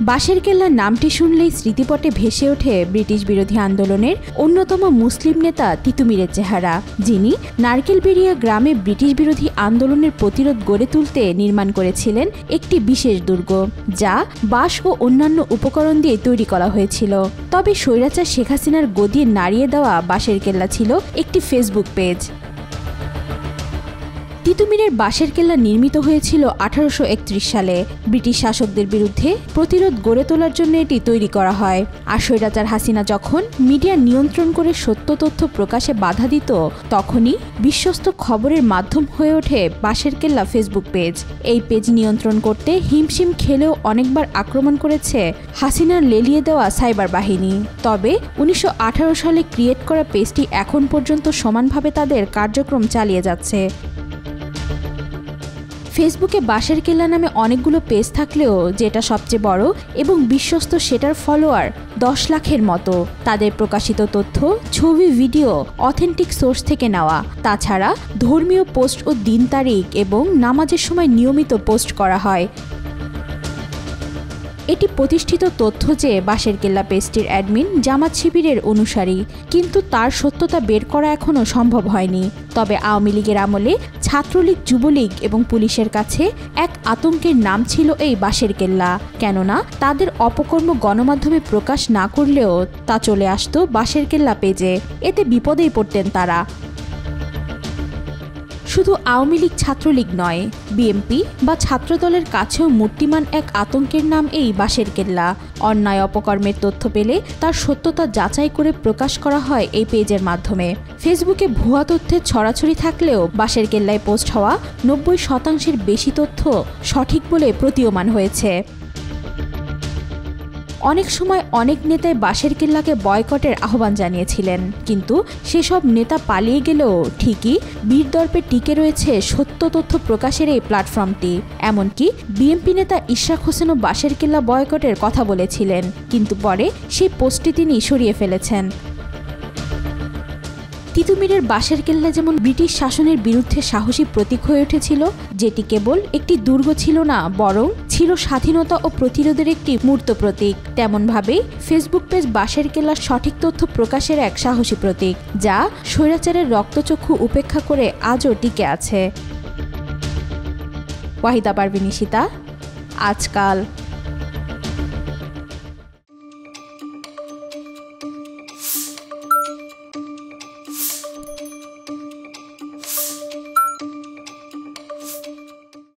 বাঁশের কেল্লার নামটি শুনলেই স্মৃতিপটে ভেসে ওঠে ব্রিটিশ বিরোধী আন্দোলনের অন্যতম মুসলিম নেতা তিতু মীরের চেহারা, যিনি নারকেলবেড়িয়া গ্রামে ব্রিটিশ বিরোধী আন্দোলনের প্রতিরোধ গড়ে তুলতে নির্মাণ করেছিলেন একটি বিশেষ দুর্গ, যা বাঁশ ও অন্যান্য উপকরণ দিয়ে তৈরি করা হয়েছিল। তবে স্বৈরাচার শেখ হাসিনার গদি নাড়িয়ে দেওয়া বাঁশের কেল্লা ছিল একটি ফেসবুক পেজ। তিতু মীরের বাঁশের কেল্লা নির্মিত হয়েছিল 1831 সালে। ব্রিটিশ শাসকদের বিরুদ্ধে প্রতিরোধ গড়ে তোলার জন্য এটি তৈরি করা হয়। আর স্বৈরাচার হাসিনা যখন মিডিয়া নিয়ন্ত্রণ করে সত্য তথ্য প্রকাশে বাধা দিত, তখনই বিশ্বস্ত খবরের মাধ্যম হয়ে ওঠে বাঁশের কেল্লা ফেসবুক পেজ। এই পেজ নিয়ন্ত্রণ করতে হিমশিম খেলেও অনেকবার আক্রমণ করেছে হাসিনার লেলিয়ে দেওয়া সাইবার বাহিনী। তবে 1918 সালে ক্রিয়েট করা পেজটি এখন পর্যন্ত সমানভাবে তাদের কার্যক্রম চালিয়ে যাচ্ছে। ফেসবুকে বাঁশের কেল্লা নামে অনেকগুলো পেজ থাকলেও যেটা সবচেয়ে বড় এবং বিশ্বস্ত সেটার ফলোয়ার 10 লাখের মতো। তাদের প্রকাশিত তথ্য, ছবি, ভিডিও অথেন্টিক সোর্স থেকে নেওয়া। তাছাড়া ধর্মীয় পোস্ট ও দিন তারিখ এবং নামাজের সময় নিয়মিত পোস্ট করা হয়। এটি প্রতিষ্ঠিত তথ্য যে বাঁশের কেল্লা পেজটির অ্যাডমিন জামাত শিবিরের অনুসারী, কিন্তু তার সত্যতা বের করা এখনও সম্ভব হয়নি। তবে আওয়ামী লীগের আমলে ছাত্রলীগ, যুবলীগ এবং পুলিশের কাছে এক আতঙ্কের নাম ছিল এই বাঁশের কেল্লা, কেননা তাদের অপকর্ম গণমাধ্যমে প্রকাশ না করলেও তা চলে আসত বাঁশের কেল্লা পেজে। এতে বিপদেই পড়তেন তারা। শুধু আওয়ামী লীগ, ছাত্রলীগ নয়, বিএনপি বা ছাত্রদলের কাছেও মূর্তিমান এক আতঙ্কের নাম এই বাঁশের কেল্লা। অন্যায় অপকর্মের তথ্য পেলে তার সত্যতা যাচাই করে প্রকাশ করা হয় এই পেজের মাধ্যমে। ফেসবুকে ভুয়া তথ্যের ছড়াছড়ি থাকলেও বাঁশের কেল্লায় পোস্ট হওয়া 90% বেশি তথ্য সঠিক বলে প্রতীয়মান হয়েছে। অনেক সময় অনেক নেতাই বাঁশের কেল্লাকে বয়কটের আহ্বান জানিয়েছিলেন, কিন্তু সেসব নেতা পালিয়ে গেলেও ঠিকই বীরদর্পে টিকে রয়েছে সত্য তথ্য প্রকাশের এই প্ল্যাটফর্মটি। এমনকি বিএনপি নেতা ইশরাক হোসেনও বাঁশের কেল্লা বয়কটের কথা বলেছিলেন, কিন্তু পরে সেই পোস্টটি তিনি সরিয়ে ফেলেছেন। তিতু মীরের বাঁশের কেল্লা যেমন ব্রিটিশ শাসনের বিরুদ্ধে সাহসী প্রতীক হয়ে উঠেছিল, যেটি কেবল একটি দুর্গ ছিল না, বরং ছিল স্বাধীনতা ও প্রতিরোধের একটি মূর্ত প্রতীক, তেমনভাবেই ফেসবুক পেজ বাঁশের কেল্লার সঠিক তথ্য প্রকাশের এক সাহসী প্রতীক, যা স্বৈরাচারের রক্তচক্ষু উপেক্ষা করে আজও টিকে আছে। ওয়াহিদা পারভিন, আজকাল।